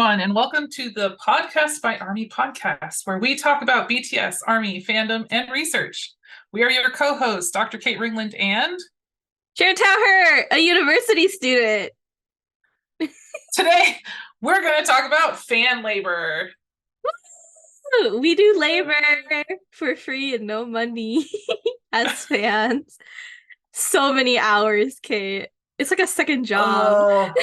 everyone, and welcome to the Podcast by Army podcast, where we talk about BTS, Army, fandom, and research. We are your co-hosts, Dr. Kate Ringland and Jhertau Her, a university student. today we're going to talk about fan labor. We do labor for free and no money as fans. So many hours, Kate. It's like a second job. Oh,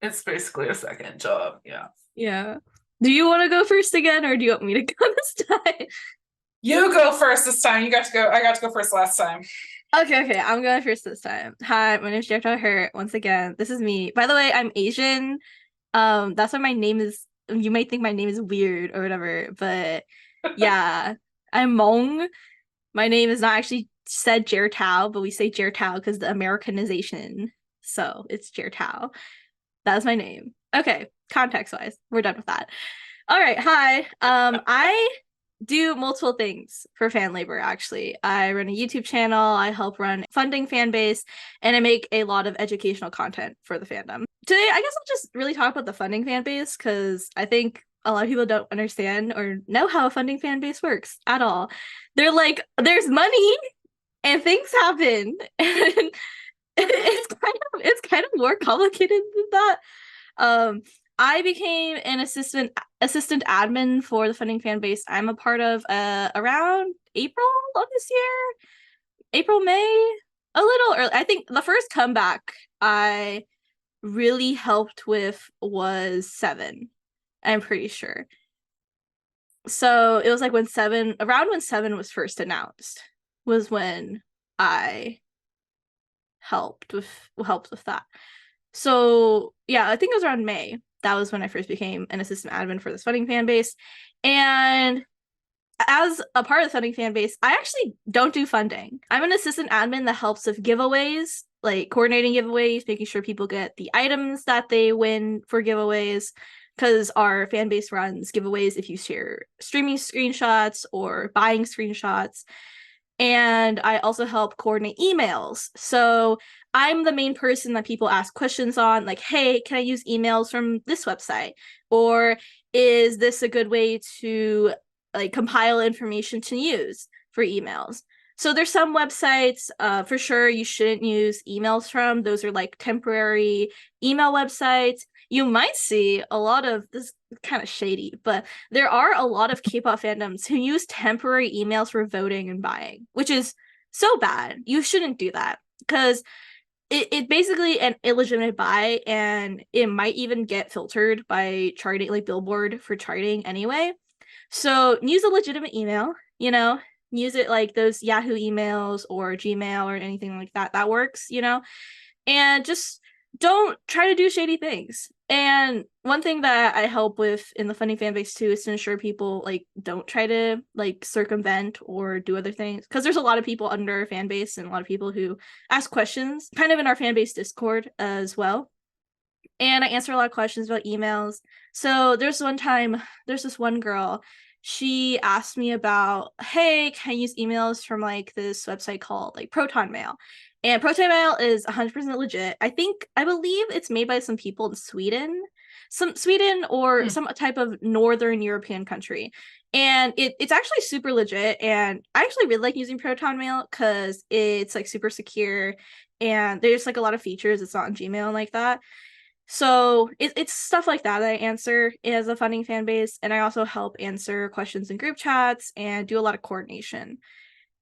it's basically a second job, yeah. Yeah. Do you want to go first again, or do you want me to go this time? You go first this time. You got to go. I got to go first last time. Okay, I'm going first this time. Hi, my name is Jhertau Her. Once again, this is me. By the way, I'm Asian. That's why my name is. You might think my name is weird or whatever, but yeah, I'm Hmong. My name is not actually said Jhertau, but we say Jhertau because the Americanization. So it's Jhertau. That's my name. Okay, context-wise, we're done with that. All right, hi. I do multiple things for fan labor, actually. I run a YouTube channel, I help run funding fan base, and I make a lot of educational content for the fandom. Today, I guess I'll just really talk about the funding fan base, because I think a lot of people don't understand or know how a funding fan base works at all. They're like, there's money, and things happen, and it's kind of more complicated than that. I became an assistant admin for the funding fan base I'm a part of around April of this year. April, May, a little early. I think the first comeback I really helped with was 7. I'm pretty sure. So it was like when 7 was first announced was when I helped with that. So yeah, I think it was around May. That was when I first became an assistant admin for this funding fan base. And as a part of the funding fan base, I actually don't do funding. I'm an assistant admin that helps with giveaways, like coordinating giveaways, making sure people get the items that they win for giveaways, because our fan base runs giveaways if you share streaming screenshots or buying screenshots. And I also help coordinate emails. So I'm the main person that people ask questions on, like, hey, can I use emails from this website? Or is this a good way to like compile information to use for emails? So there's some websites for sure you shouldn't use emails from. Those are like temporary email websites. You might see a lot of this kind of shady, but there are a lot of K-pop fandoms who use temporary emails for voting and buying, which is so bad. You shouldn't do that because it's basically an illegitimate buy, and it might even get filtered by charting, like Billboard for charting anyway. So use a legitimate email, use it like those Yahoo emails or Gmail or anything like that. That works, and just don't try to do shady things. And one thing that I help with in the funding fan base too is to ensure people like don't try to like circumvent or do other things, because there's a lot of people under our fan base and a lot of people who ask questions kind of in our fan base Discord as well. And I answer a lot of questions about emails. So there's this one girl, she asked me about, hey, can I use emails from like this website called like Proton Mail? And Proton Mail is 100% legit. I believe it's made by some people in Sweden, or some type of Northern European country. And it's actually super legit. And I actually really like using Proton Mail because it's like super secure and there's like a lot of features. It's not on Gmail and like that. So it's stuff like that I answer as a funding fan base. And I also help answer questions in group chats and do a lot of coordination.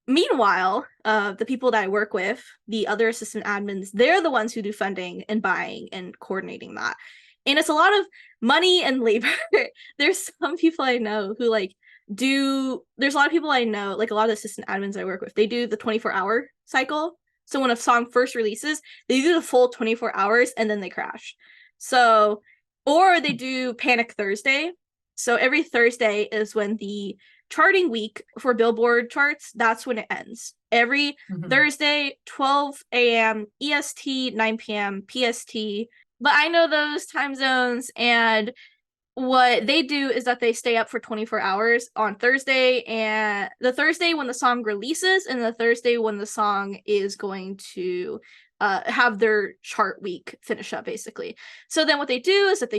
Meanwhile, the people that I work with, the other assistant admins, they're the ones who do funding and buying and coordinating that. And it's a lot of money and labor. There's some people I know who there's a lot of people I know, like a lot of assistant admins I work with, they do the 24-hour cycle. So when a song first releases, they do the full 24 hours and then they crash. So, or they do Panic Thursday. So every Thursday is when the charting week for Billboard charts, that's when it ends. Every Thursday, 12 a.m. EST, 9 p.m. PST. But I know those time zones, and what they do is that they stay up for 24 hours on Thursday, and the Thursday when the song releases and the Thursday when the song is going to have their chart week finish up, basically. So then what they do is that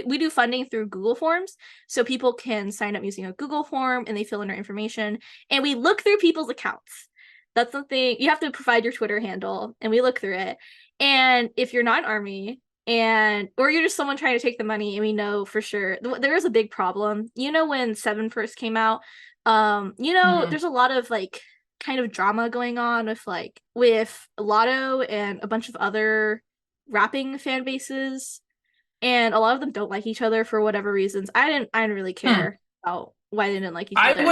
we do funding through Google Forms. So people can sign up using a Google form and they fill in their information. And we look through people's accounts. That's something you have to provide your Twitter handle, and we look through it. And if you're not Army, or you're just someone trying to take the money, and we know for sure there is a big problem. When Seven first came out, there's a lot of like kind of drama going on with Lotto and a bunch of other rapping fan bases, and a lot of them don't like each other for whatever reasons. I didn't really care about why they didn't like each other.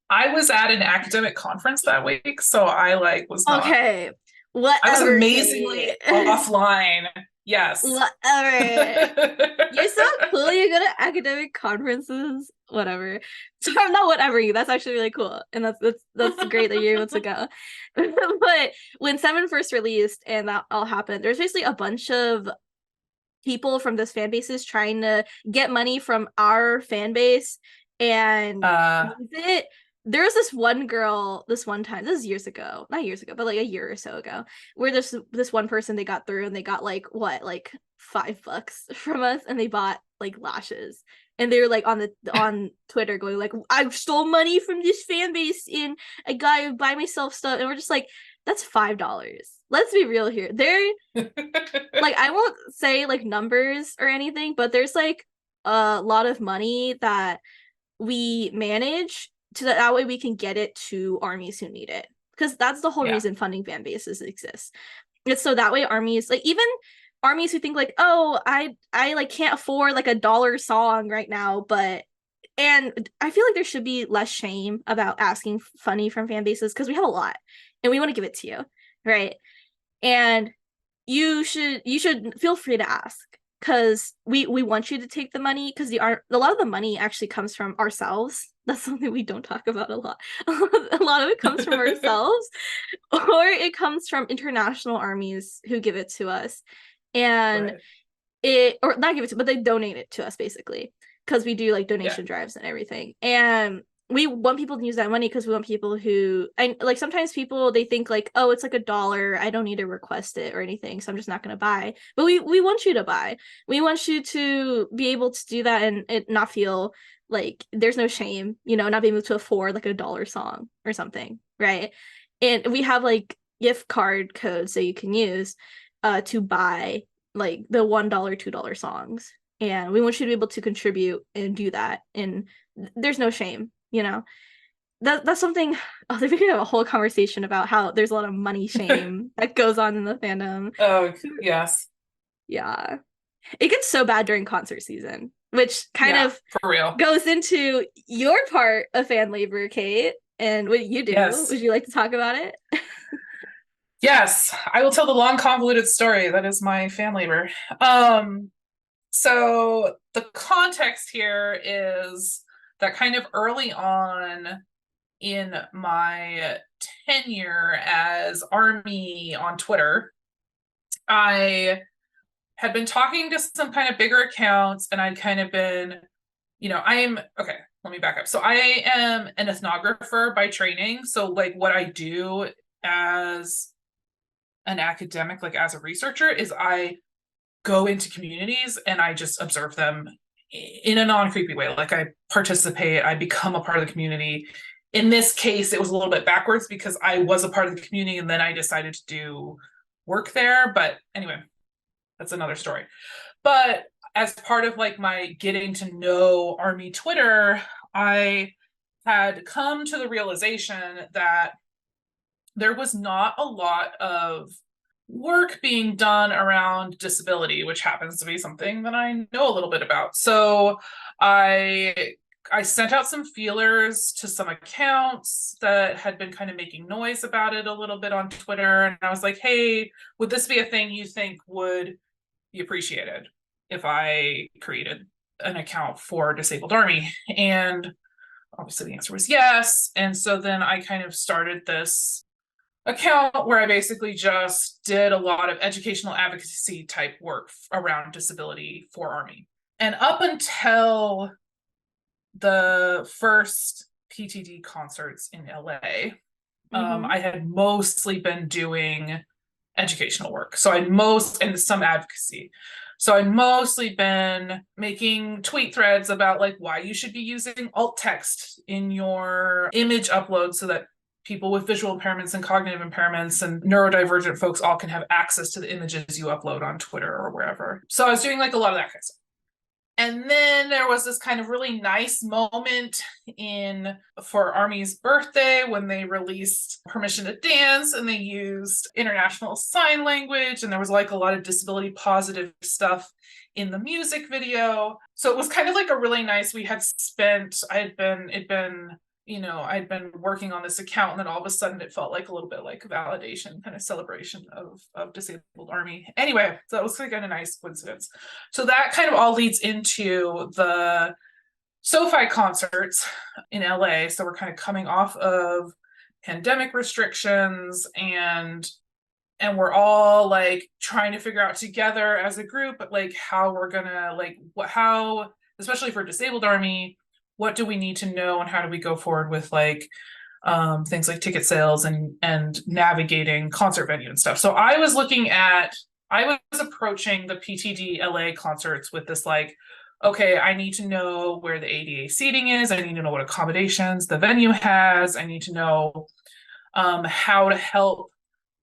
I was at an academic conference that week, so I was not okay. Whatever. I was amazingly offline. Yes. Whatever. You're so cool. You go to academic conferences. Whatever. So I'm not whatever you. That's actually really cool, and that's great that you're able to go. But when Seven first released and that all happened, there's basically a bunch of people from those fan bases trying to get money from our fan base and use it. There was this one girl this one time, this is years ago, not years ago, but like a year or so ago, where this one person, they got through and they got like $5 from us, and they bought like lashes, and they were like on Twitter going like, I stole money from this fan base and I gotta buy myself stuff, and we're just like, that's $5. Let's be real here. They're like, I won't say like numbers or anything, but there's like a lot of money that we manage that way we can get it to armies who need it, because that's the whole reason funding fan bases exists. It's so that way armies, like even armies who think like, oh, I like can't afford like $1 song right now, and I feel like there should be less shame about asking money from fan bases, because we have a lot and we want to give it to you, right? And you should feel free to ask, because we want you to take the money, because a lot of the money actually comes from ourselves. That's something we don't talk about a lot. A lot of it comes from ourselves, or it comes from international armies who give it to us, and or not give it to, but they donate it to us basically, because we do like donation drives and everything. And we want people to use that money because we want people who, and like sometimes people, they think like, oh, it's like $1, I don't need to request it or anything, so I'm just not going to buy. But we want you to buy. We want you to be able to do that and it not feel like there's no shame, not being able to afford like $1 song or something, right? And we have like gift card codes that you can use to buy like the $1, $2 songs, and we want you to be able to contribute and do that, and there's no shame. That's something. Oh, we could have a whole conversation about how there's a lot of money shame that goes on in the fandom. Oh yes. Yeah, it gets so bad during concert season, which kind of for real goes into your part of fan labor, Kate, and what you do. Yes. Would you like to talk about it? Yes, I will tell the long convoluted story that is my fan labor. So the context here is that kind of early on in my tenure as Army on Twitter, I had been talking to some kind of bigger accounts, and I'd kind of been, okay, let me back up. So I am an ethnographer by training. So like what I do as an academic, like as a researcher, is I go into communities and I just observe them in a non-creepy way. Like I participate, I become a part of the community. In this case, it was a little bit backwards because I was a part of the community and then I decided to do work there. But anyway, that's another story. But as part of like my getting to know Army Twitter, I had come to the realization that there was not a lot of work being done around disability, which happens to be something that I know a little bit about. So I sent out some feelers to some accounts that had been kind of making noise about it a little bit on Twitter. And I was like, hey, would this be a thing you think would be appreciated if I created an account for Disabled Army? And obviously the answer was yes. And so then I kind of started this account where I basically just did a lot of educational advocacy type work around disability for Army. And up until the first PTD concerts in LA, I had mostly been doing educational work. So and some advocacy. So I'd mostly been making tweet threads about like why you should be using alt text in your image upload so that people with visual impairments and cognitive impairments and neurodivergent folks all can have access to the images you upload on Twitter or wherever. So I was doing like a lot of that kind of stuff. And then there was this kind of really nice moment for Army's birthday when they released Permission to Dance and they used international sign language, and there was like a lot of disability positive stuff in the music video. So it was kind of like a really nice, I'd been working on this account, and then all of a sudden it felt like a little bit like a validation kind of celebration of disabled Army. Anyway, so that was kind of a nice coincidence. So that kind of all leads into the SoFi concerts in LA. So we're kind of coming off of pandemic restrictions, and we're all like trying to figure out together as a group like how we're gonna like how, especially for disabled Army, what do we need to know and how do we go forward with like things like ticket sales and navigating concert venue and stuff. So I was approaching the PTD LA concerts with this like, okay, I need to know where the ADA seating is. I need to know what accommodations the venue has. I need to know how to help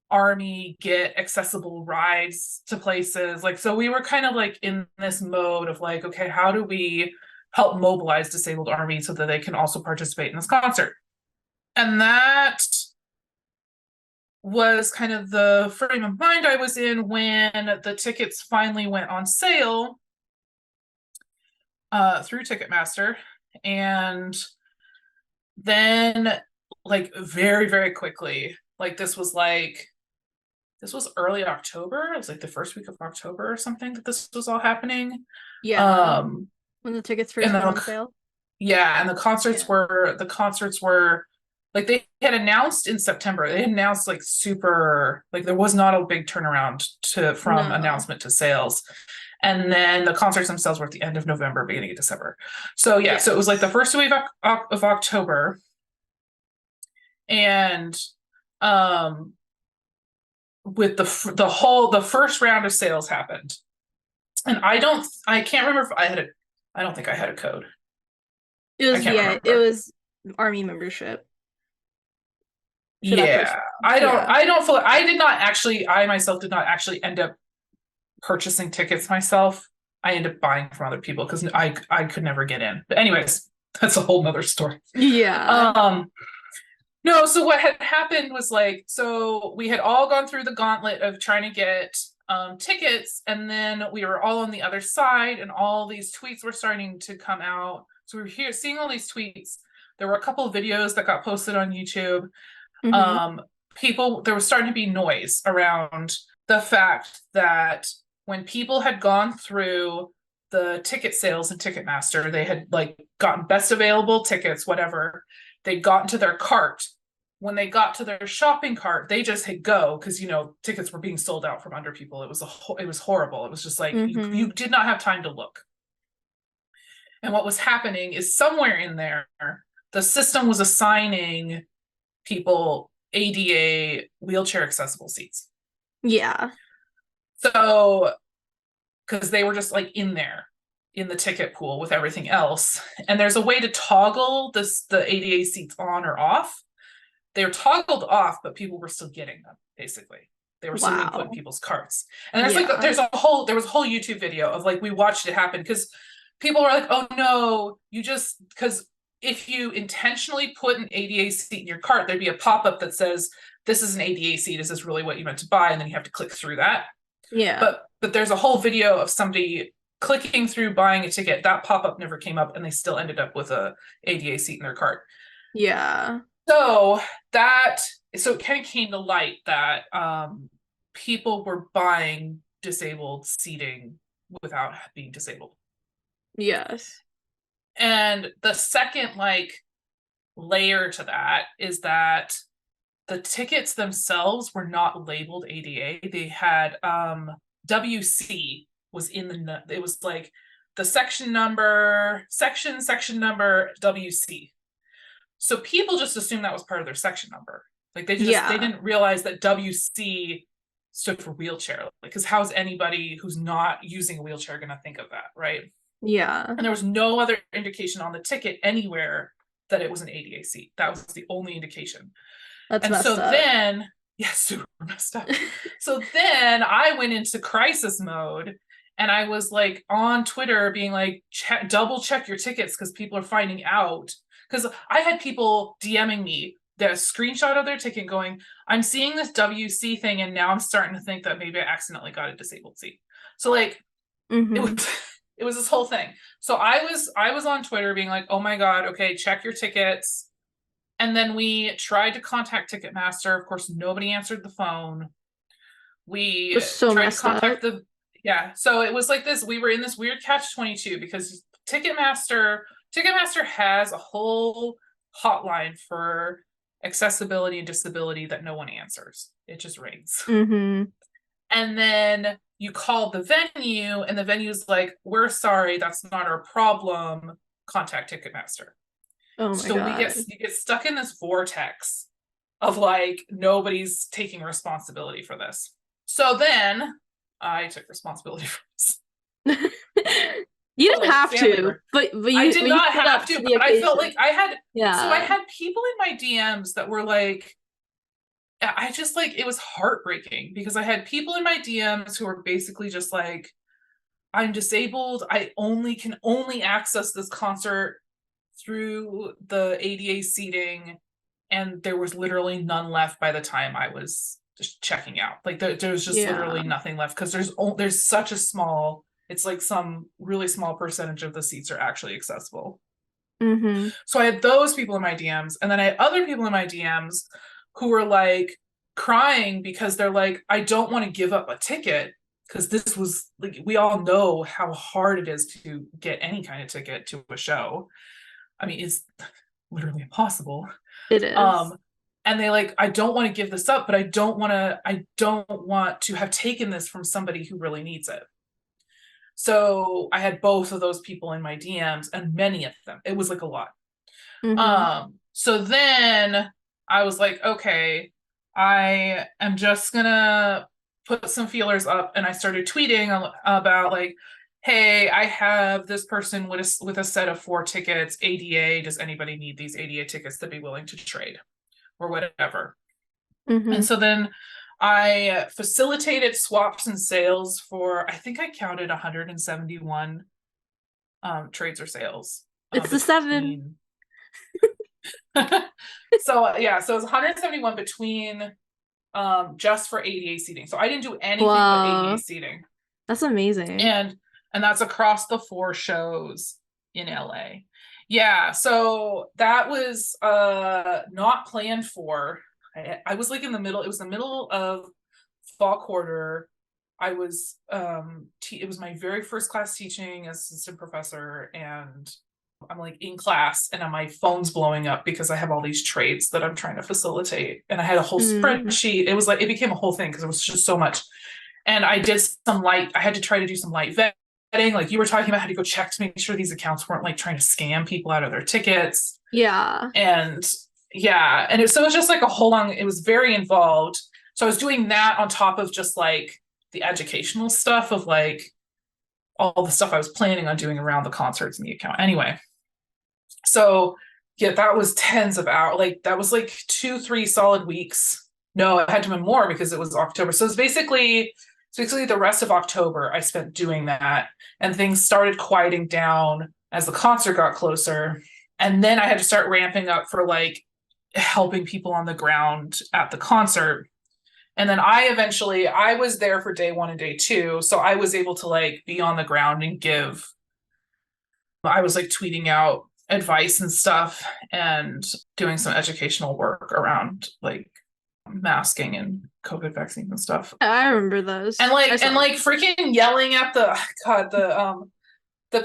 Army get accessible rides to places. Like, so we were kind of like in this mode of like, okay, how do we help mobilize disabled Army so that they can also participate in this concert? And that was kind of the frame of mind I was in when the tickets finally went on sale through Ticketmaster. And then like very, very quickly, like this was early October. It was like the first week of October or something that this was all happening. Yeah. When the tickets first went on sale. Yeah, and the concerts were like they had announced in September. They had announced like super, like there was not a big turnaround from announcement to sales. And then the concerts themselves were at the end of November, beginning of December. So yeah, so it was like the first week of October. And with the first round of sales happened. And I can't remember if I don't think I had a code. It was Army membership. I myself did not actually end up purchasing tickets myself. I ended up buying from other people because I could never get in. But anyways, that's a whole nother story. Yeah. No, so what had happened was like, so we had all gone through the gauntlet of trying to get tickets, and then we were all on the other side, and all these tweets were starting to come out. So we were seeing all these tweets. There were a couple of videos that got posted on YouTube. There was starting to be noise around the fact that when people had gone through the ticket sales in Ticketmaster, they had like gotten best available tickets, whatever. They got into their cart. When they got to their shopping cart, they just hit go because, you know, tickets were being sold out from under people. It was horrible. It was just like you did not have time to look. And what was happening is somewhere in there, the system was assigning people ADA wheelchair accessible seats. Yeah. So, because they were just like in there in the ticket pool with everything else. And there's a way to toggle the ADA seats on or off. They were toggled off, but people were still getting them, basically. They were still being put in people's carts. And there was a whole YouTube video of like, we watched it happen because people were like, oh no, because if you intentionally put an ADA seat in your cart, there'd be a pop-up that says, this is an ADA seat. Is this really what you meant to buy? And then you have to click through that. Yeah. But there's a whole video of somebody clicking through buying a ticket. That pop-up never came up, and they still ended up with a ADA seat in their cart. Yeah. So it kind of came to light that people were buying disabled seating without being disabled. Yes. And the second like layer to that is that the tickets themselves were not labeled ADA. They had WC was it was like the section number WC. So people just assumed that was part of their section number. Like they didn't realize that WC stood for wheelchair, because how's anybody who's not using a wheelchair going to think of that, right? Yeah. And there was no other indication on the ticket anywhere that it was an ADA seat. That was the only indication. That's And messed so up. then, yeah, super messed up. So then I went into crisis mode, and I was like on Twitter being like, double check your tickets because people are finding out. Because I had people DMing me the screenshot of their ticket going, I'm seeing this WC thing, and now I'm starting to think that maybe I accidentally got a disabled seat. So like, it was this whole thing. So I was on Twitter being like, oh my God, okay, check your tickets. And then we tried to contact Ticketmaster. Of course, nobody answered the phone. We so tried to contact up. so it was like this, we were in this weird catch-22 because Ticketmaster has a whole hotline for accessibility and disability that no one answers. It just rings. And then you call the venue, and the venue's like, we're sorry, that's not our problem. Contact Ticketmaster. Oh my God. You get stuck in this vortex of like, nobody's taking responsibility for this. So then I took responsibility for this. You didn't have to, but you, I did not have to, but I felt like I had, yeah. So I had people in my DMs that were like, I just like, it was heartbreaking because I had people in my DMs who were basically just like, I'm disabled. I can only access this concert through the ADA seating, and there was literally none left by the time I was just checking out. Like there was just literally nothing left because there's such a small, it's like some really small percentage of the seats are actually accessible. So I had those people in my DMs, and then I had other people in my DMs who were like crying because they're like, I don't want to give up a ticket because this was like, we all know how hard it is to get any kind of ticket to a show. I mean, it's literally impossible. It is. And they like, I don't want to give this up, but I don't want to have taken this from somebody who really needs it. So I had both of those people in my DMs, and many of them. It was like a lot. So then I was like, okay, I am just gonna put some feelers up, and I started tweeting about like, hey, I have this person with a set of 4 tickets, ADA. Does anybody need these ADA tickets to be willing to trade or whatever? And so then I facilitated swaps and sales for, I think I counted 171 trades or sales. It's the 7. So yeah, so it was 171 between just for ADA seating. So I didn't do anything but ADA seating. That's amazing. And that's across the 4 shows in LA. Yeah, so that was not planned for. I was like in the middle, it was the middle of fall quarter. I was it was my very first class teaching as assistant professor, and I'm like in class, and my phone's blowing up because I have all these trades that I'm trying to facilitate, and I had a whole spreadsheet. It was like, it became a whole thing because it was just so much. And I did I had to try to do some light vetting, like you were talking about, how to go check to make sure these accounts weren't like trying to scam people out of their tickets. Yeah. And yeah, and so it was just like a whole long, it was very involved. So I was doing that on top of just like the educational stuff of like all the stuff I was planning on doing around the concerts in the account. Anyway, so yeah, that was tens of hours. Like that was like 2-3 solid weeks. No, it had to be more because it was October. So it's basically the rest of October I spent doing that, and things started quieting down as the concert got closer. And then I had to start ramping up for like helping people on the ground at the concert. And then I was there for day 1 and day 2. So I was able to like be on the ground and I was like tweeting out advice and stuff and doing some educational work around like masking and COVID vaccines and stuff. I remember those. And like freaking yelling at the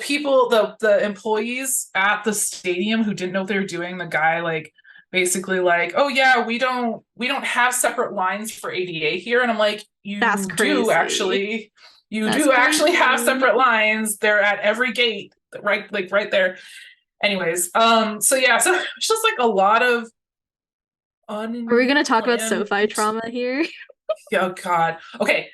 people, the employees at the stadium who didn't know what they were doing. The guy like basically like, oh yeah, we don't have separate lines for ADA here. And I'm like, you do actually have separate lines. They're at every gate, right there. Anyways, so yeah, so it's just like a lot of Are we gonna talk about SoFi trauma here? Oh God. Okay,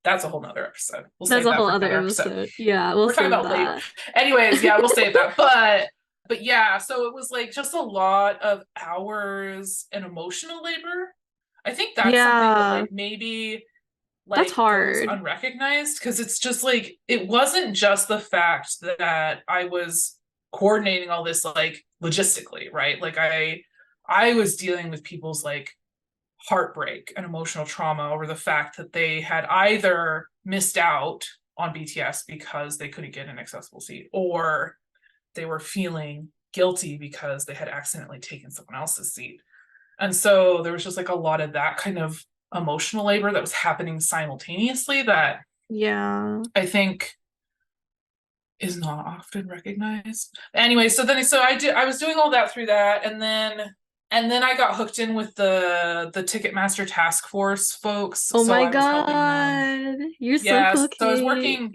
that's a whole nother episode. We'll That's save a that whole for other another episode. episode. Yeah, we'll We're talking save about labor. that. Anyways, yeah, we'll save that. But yeah, so it was like just a lot of hours and emotional labor. I think that's something that Yeah, like maybe that's like goes hard. unrecognized because it's just like it wasn't just the fact that I was coordinating all this like logistically, right? Like I was dealing with people's like heartbreak and emotional trauma over the fact that they had either missed out on BTS because they couldn't get an accessible seat, or they were feeling guilty because they had accidentally taken someone else's seat. And so there was just like a lot of that kind of emotional labor that was happening simultaneously that Yeah. I think is not often recognized. Anyway, so I was doing all that through that, and then I got hooked in with the Ticketmaster task force folks. Oh So my I was helping them. God. You're so Yeah, cool, so Kate.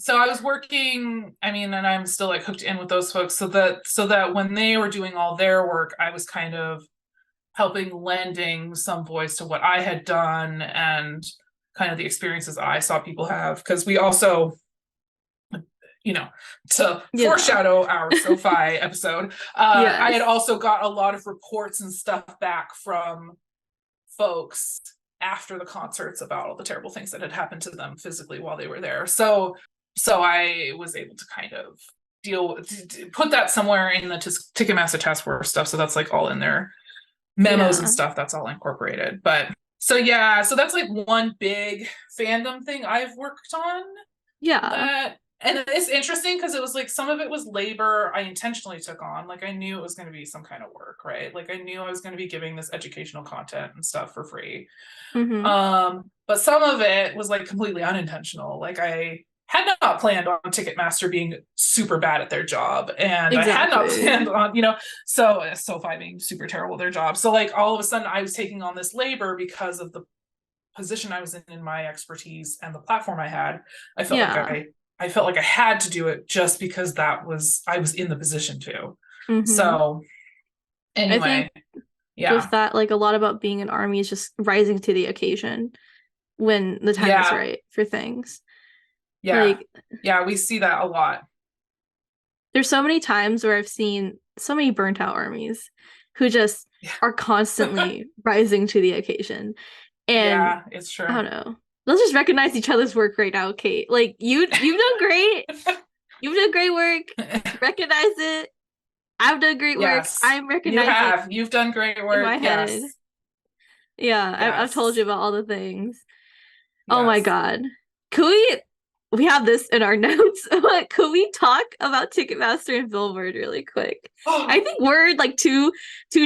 I was working, I mean, and I'm still like hooked in with those folks so that when they were doing all their work, I was kind of helping lending some voice to what I had done and kind of the experiences I saw people have. Because we also, you know, to You know. foreshadow our SoFi episode, I had Yes. also got a lot of reports and stuff back from folks after the concerts about all the terrible things that had happened to them physically while they were there. So I was able to kind of put that somewhere in the Ticketmaster task force stuff. So that's like all in there, memos and Yeah. stuff. That's all incorporated. But so yeah, so that's like one big fandom thing I've worked on. Yeah. That and it's interesting because it was like some of it was labor I intentionally took on. Like I knew it was going to be some kind of work, right? Like I knew I was going to be giving this educational content and stuff for free. Mm-hmm. But some of it was like completely unintentional. Like I had not planned on Ticketmaster being super bad at their job, and I had not Exactly. planned on, so SoFi being super terrible at their job. So like all of a sudden I was taking on this labor because of the position I was in my expertise and the platform I had. I felt like Yeah. I felt like I had to do it just because I was in the position to. Mm-hmm. So I think anyway, with yeah. that, like a lot about being an army is just rising to the occasion when the time is Yeah. right for things. Yeah. Like Yeah, we see that a lot. there's so many times where I've seen so many burnt out armies who just are Yeah. constantly rising to the occasion. And Yeah, it's I true. don't know. Let's just recognize each other's work right now, Kate. Like you've done great. You've done great work. Recognize it. I've done great work. Yes, I'm you recognizing have. You've done great in work. my head. Yes. Yeah, I've told you Yes. about all the things. Oh my Yes. God. Could we have this in our notes, but could we talk about Ticketmaster and Billboard really quick? I Oh, think we're like two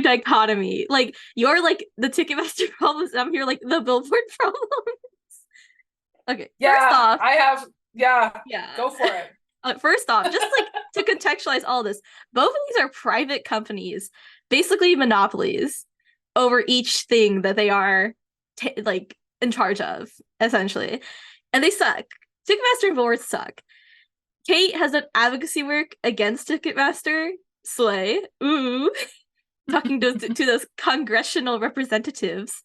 dichotomy. Like you're like the Ticketmaster problems, and I'm here like the Billboard problems. Okay, first yeah, off, I have. Yeah, yeah. go for it. First off, just like to contextualize all this, both of these are private companies, basically monopolies over each thing that they are like in charge of, essentially. And they suck. Ticketmaster and Billboard suck. Kate has done advocacy work against Ticketmaster. Slay. Ooh. Talking to those congressional representatives.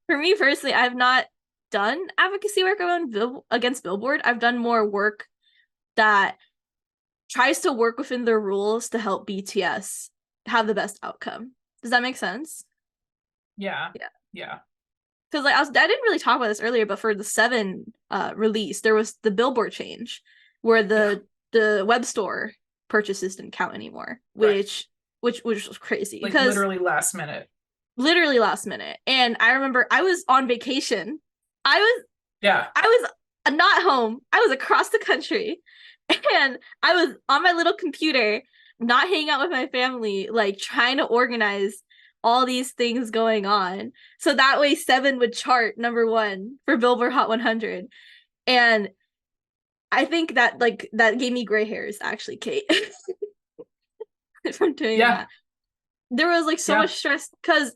For me personally, I've not done advocacy work against Billboard. I've done more work that tries to work within their rules to help BTS have the best outcome. Does that make sense? Yeah. Yeah. Yeah. Because like I didn't really talk about this earlier, but for the Seven release, there was the Billboard change where Yeah. the web store purchases didn't count anymore, Right. which was crazy Like because literally last minute. And I remember I was on vacation. I was Yeah. I was not home. I was across the country, and I was on my little computer, not hanging out with my family, like trying to organize all these things going on. So that way Seven would chart #1 for Billboard Hot 100. And I think that like that gave me gray hairs actually, Kate, from doing Yeah. that. There was like so Yeah. much stress because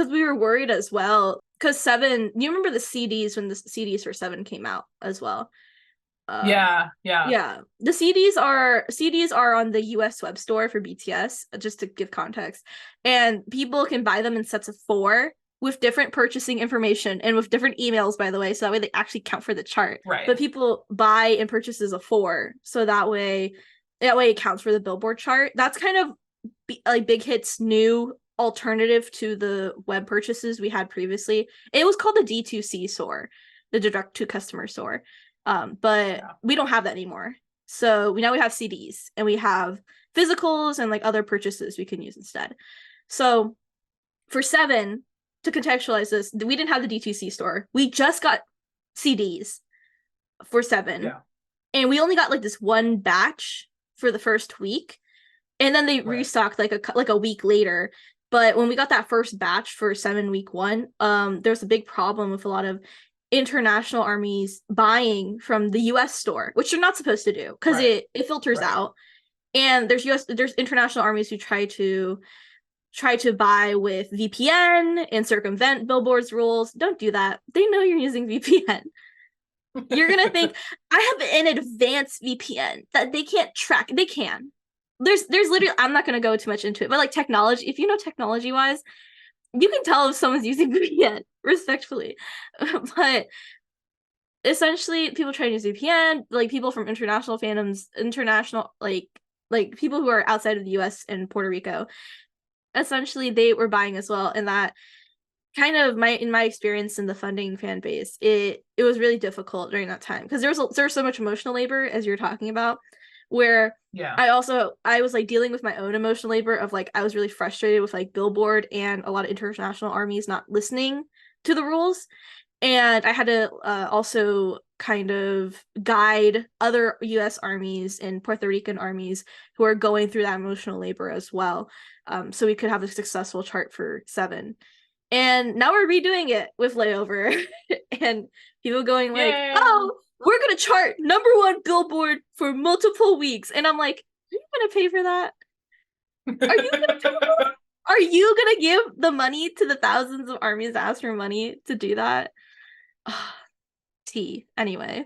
we were worried as well. Because Seven, you remember the CDs when the CDs for Seven came out as well? Yeah. Yeah. Yeah, the CDs are on the US web store for BTS, just to give context, and people can buy them in sets of 4 with different purchasing information and with different emails, by the way, so that way they actually count for the chart. Right. But people buy and purchase as a 4, so that way it counts for the Billboard chart. That's kind of like Big Hit's new alternative to the web purchases we had previously. It was called the D2C store, the direct to customer store. But we don't have that anymore. So now we have CDs and we have physicals and like other purchases we can use instead. So for 7, to contextualize this, we didn't have the D2C store. We just got CDs for 7. Yeah. And we only got like this one batch for the first week. And then they restocked like a week later. But when we got that first batch for 7 week 1, there's a big problem with a lot of international armies buying from the US store, which they're not supposed to do because it filters out. And there's international armies who try to buy with VPN and circumvent Billboard's rules. Don't do that. They know you're using VPN. You're gonna think I have an advanced VPN that they can't track. They can. There's literally, I'm not gonna go too much into it, but like technology, if you know technology wise, you can tell if someone's using VPN respectfully. But essentially, people try to use VPN, like people from international fandoms, like people who are outside of the US and Puerto Rico. Essentially, they were buying as well, and that kind of in my experience in the funding fan base, it was really difficult during that time because there was so much emotional labor, as you're talking about, where I was like dealing with my own emotional labor of like I was really frustrated with like Billboard and a lot of international armies not listening to the rules, and I had to also kind of guide other US armies and Puerto Rican armies who are going through that emotional labor as well, so we could have a successful chart for 7. And now we're redoing it with Layover and people going like, oh, we're gonna chart #1 Billboard for multiple weeks. And I'm like, are you gonna pay for that? Are you gonna pay for that? Are you gonna give the money to the thousands of armies that ask for money to do that? Anyway.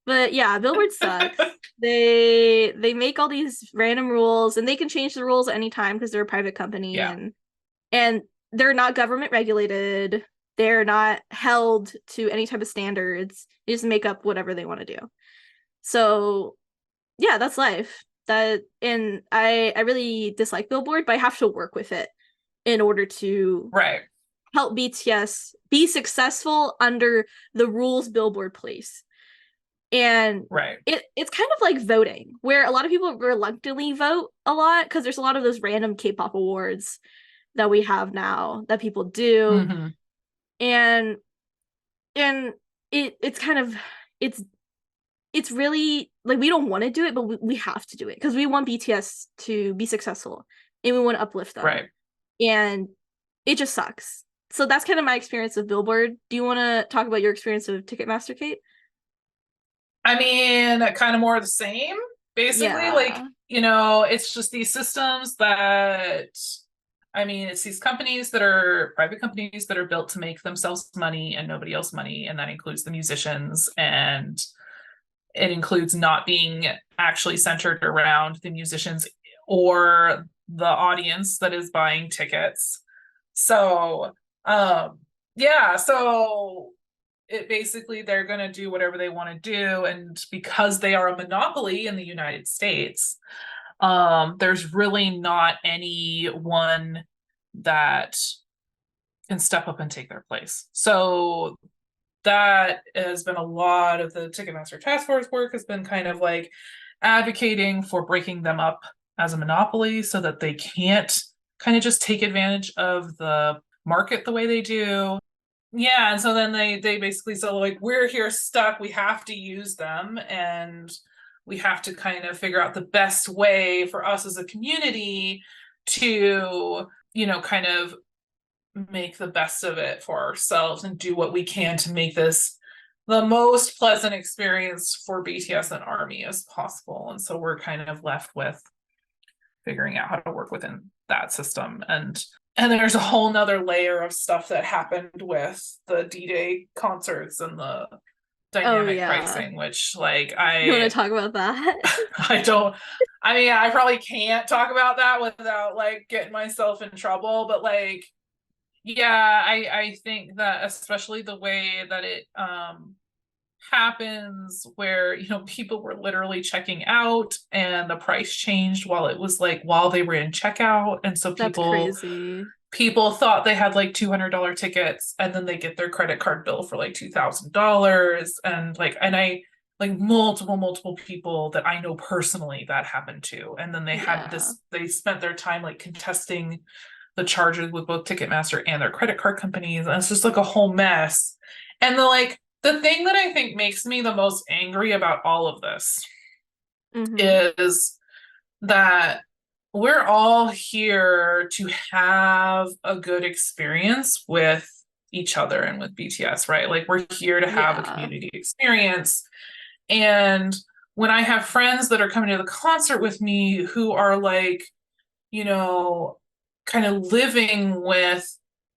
But yeah, Billboard sucks. They make all these random rules and they can change the rules at any time because they're a private company and they're not government regulated. They're not held to any type of standards. They just make up whatever they want to do. So yeah, that's life. And I really dislike Billboard, but I have to work with it in order to help BTS be successful under the rules Billboard place. And it's kind of like voting, where a lot of people reluctantly vote a lot because there's a lot of those random K-pop awards that we have now that people do. Mm-hmm. And it's kind of it's really like we don't want to do it, but we have to do it because we want BTS to be successful and we want to uplift them. And it just sucks. So that's kind of my experience with Billboard. Do you want to talk about your experience with Ticketmaster, Kate? I mean, kind of more of the same, basically. Like, you know, it's just these systems that, I mean, it's these companies that are private companies that are built to make themselves money and nobody else money. And that includes the musicians, and it includes not being actually centered around the musicians or the audience that is buying tickets. So, so it basically, they're going to do whatever they want to do. And because they are a monopoly in the United States, there's really not anyone that can step up and take their place. So that has been a lot of the Ticketmaster task force work, has been kind of like advocating for breaking them up as a monopoly so that they can't kind of just take advantage of the market the way they do. Yeah, and so then they basically said, like, we're here stuck, we have to use them, and we have to kind of figure out the best way for us as a community to, you know, kind of make the best of it for ourselves and do what we can to make this the most pleasant experience for BTS and ARMY as possible. And so we're kind of left with figuring out how to work within that system. And there's a whole nother layer of stuff that happened with the D-Day concerts and the dynamic pricing, which, like, You want to talk about that? I probably can't talk about that without, like, getting myself in trouble, but, like, Yeah, I think that especially the way that it happens where, you know, people were literally checking out and the price changed while it was like while they were in checkout. And so That's crazy. people thought they had like $200 tickets and then they get their credit card bill for like $2,000. And I like multiple people that I know personally that happened to. And then Yeah. they spent their time like contesting the charges with both Ticketmaster and their credit card companies. And it's just like a whole mess. And the thing that I think makes me the most angry about all of this Mm-hmm. is that we're all here to have a good experience with each other and with BTS, right? Like we're here to have a Yeah. community experience. And when I have friends that are coming to the concert with me who are like, you know, kind of living with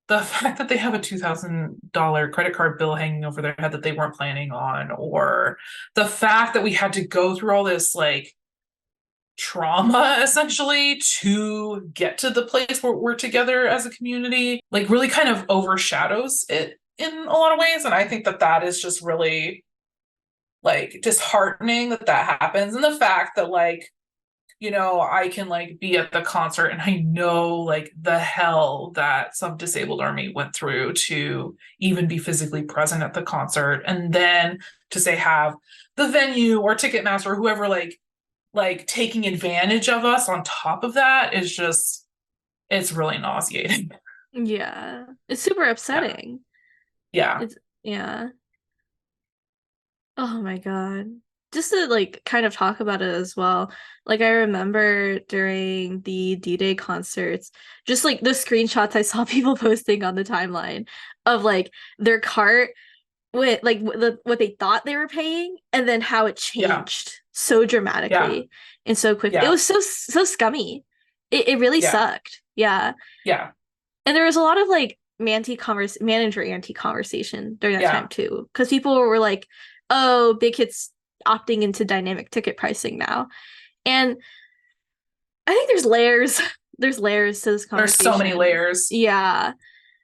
the fact that they have a $2,000 credit card bill hanging over their head that they weren't planning on, or the fact that we had to go through all this like trauma essentially to get to the place where we're together as a community, like really kind of overshadows it in a lot of ways. And I think that that is just really like disheartening that that happens. And the fact that like, you know, I can like be at the concert and I know like the hell that some disabled army went through to even be physically present at the concert. And then to say have the venue or Ticketmaster or whoever like taking advantage of us on top of that is just it's really nauseating. Yeah. It's super Yeah. upsetting. Yeah. It's yeah. Oh my God. Just to like kind of talk about it as well. Like I remember during the D-Day concerts, just like the screenshots I saw people posting on the timeline of like their cart with like what they thought they were paying and then how it Yeah. changed so Yeah. dramatically and so quick. It Yeah. was so scummy. It really Yeah. sucked. Yeah. Yeah. And there was a lot of like manager anti conversation during that time Yeah. too, because people were like, "Oh, Big Hit's opting into dynamic ticket pricing now," and I think there's layers. There's layers to this There's so many conversation. layers. Yeah,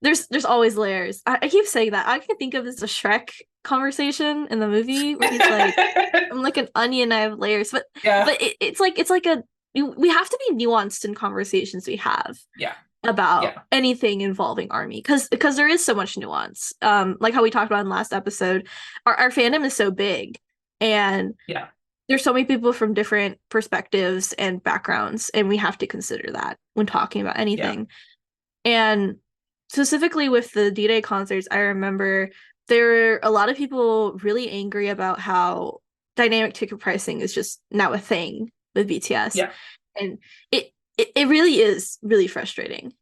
there's always layers. I keep saying that. I can think of this as a Shrek conversation in the movie where he's like, "I'm like an onion. I have layers," Yeah. but it's like a we have to be nuanced in conversations we have Yeah. about Yeah. anything involving army because there is so much nuance, like how we talked about in the last episode. Our fandom is so big and Yeah. there's so many people from different perspectives and backgrounds and we have to consider that when talking about Yeah. anything. And specifically with the D-Day concerts, I remember there were a lot of people really angry about how dynamic ticket pricing is just now a thing with BTS. Yeah. And it really is really frustrating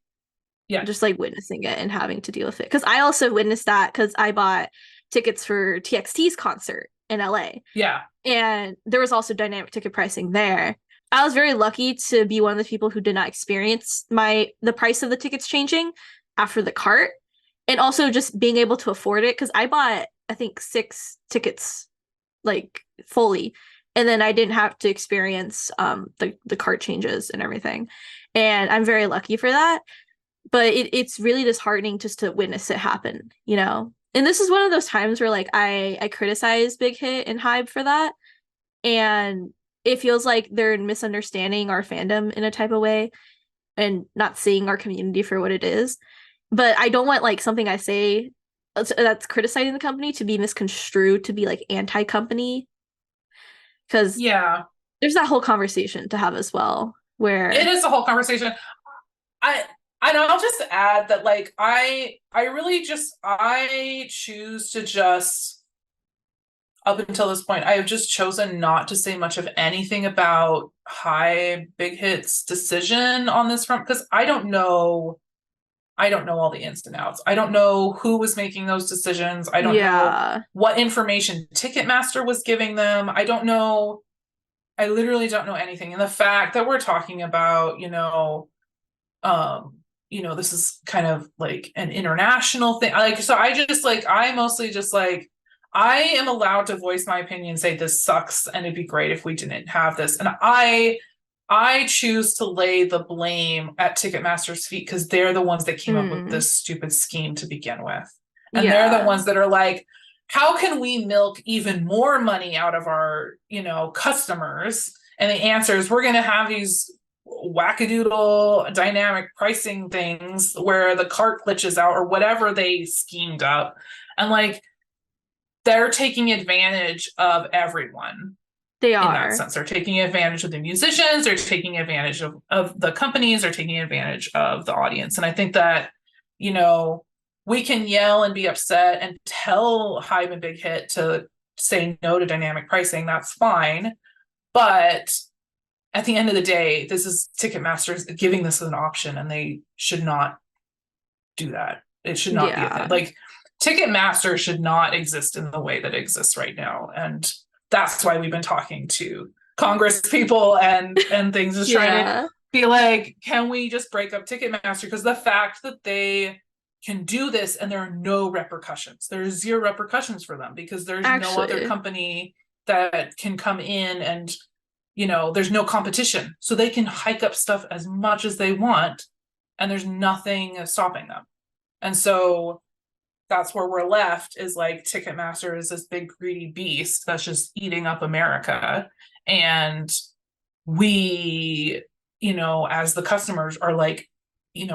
Yeah. just like witnessing it and having to deal with it. Because I also witnessed that because I bought tickets for TXT's concert in LA. Yeah. And there was also dynamic ticket pricing there. I was very lucky to be one of the people who did not experience the price of the tickets changing after the cart. And also just being able to afford it. Because I bought, I think, 6 tickets like fully. And then I didn't have to experience the cart changes and everything. And I'm very lucky for that, but it's really disheartening just to witness it happen, you know? And this is one of those times where like I criticize Big Hit and Hybe for that. And it feels like they're misunderstanding our fandom in a type of way and not seeing our community for what it is. But I don't want like something I say that's criticizing the company to be misconstrued to be like anti-company because Yeah. there's that whole conversation to have as well It where is a whole conversation. I and I'll just add that like I really just I choose to just up until this point I have just chosen not to say much of anything about Big Hit's decision on this front because I don't know all the ins and outs. I don't know who was making those decisions. I don't know yeah. what information Ticketmaster was giving them. I don't know. I literally don't know anything. And the fact that we're talking about, this is kind of like an international thing. Like, so I just like, I mostly just like, I am allowed to voice my opinion, say this sucks, and it'd be great if we didn't have this. And I I choose to lay the blame at Ticketmaster's feet because they're the ones that came up with this stupid scheme to begin with. And they're the ones that are like, how can we milk even more money out of our, customers? And the answer is we're going to have these wackadoodle dynamic pricing things where the cart glitches out or whatever they schemed up. And like, they're taking advantage of everyone. They In are. that sense, they're taking advantage of the musicians, they're taking advantage of the companies, they're taking advantage of the audience. And I think that, we can yell and be upset and tell Hybe and Big Hit to say no to dynamic pricing. That's fine. But at the end of the day, this is Ticketmaster's giving this as an option, and they should not do that. It should not be a thing. Like, Ticketmaster should not exist in the way that it exists right now. And that's why we've been talking to Congress people and things, just trying to be like, can we just break up Ticketmaster? Because the fact that they can do this and there are no repercussions, there's zero repercussions for them because there's no other company that can come in and, there's no competition. So they can hike up stuff as much as they want and there's nothing stopping them. And so that's where we're left, is like Ticketmaster is this big greedy beast that's just eating up America. And we, as the customers are like,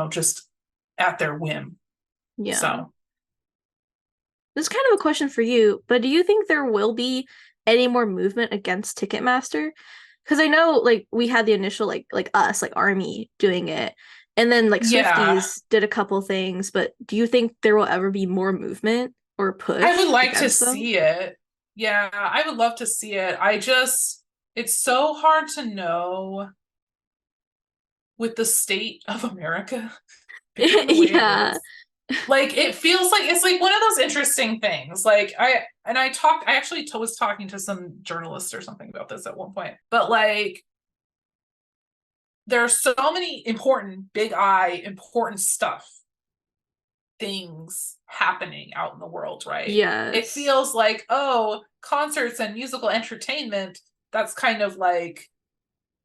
just at their whim. Yeah. So this is kind of a question for you, but do you think there will be any more movement against Ticketmaster? Because I know like we had the initial like us, like Army doing it. And then like Swifties did a couple things, but do you think there will ever be more movement or push? I would like to see it. Yeah, I would love to see it. It's so hard to know with the state of America. Yeah. Like, it feels like it's like one of those interesting things. Like I actually was talking to some journalists or something about this at one point, but like, there are so many important important things happening out in the world, right? Yes. It feels like, concerts and musical entertainment, that's kind of like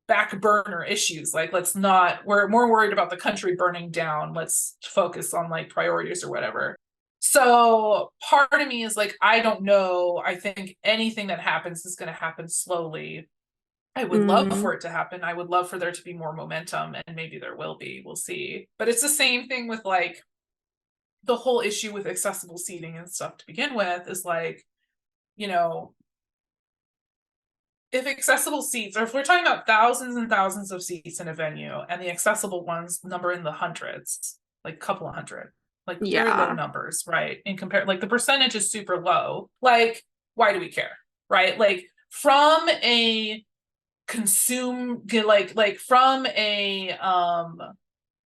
back burner issues. Like, we're more worried about the country burning down. Let's focus on like priorities or whatever. So part of me is like, I don't know. I think anything that happens is going to happen slowly. I would love for it to happen. I would love for there to be more momentum, and maybe there will be. We'll see. But it's the same thing with like the whole issue with accessible seating and stuff to begin with, is like, if accessible seats, or if we're talking about thousands and thousands of seats in a venue and the accessible ones number in the hundreds, like a couple of hundred, like very low numbers, right? In compare, like the percentage is super low. Like, why do we care? Right? Like, from a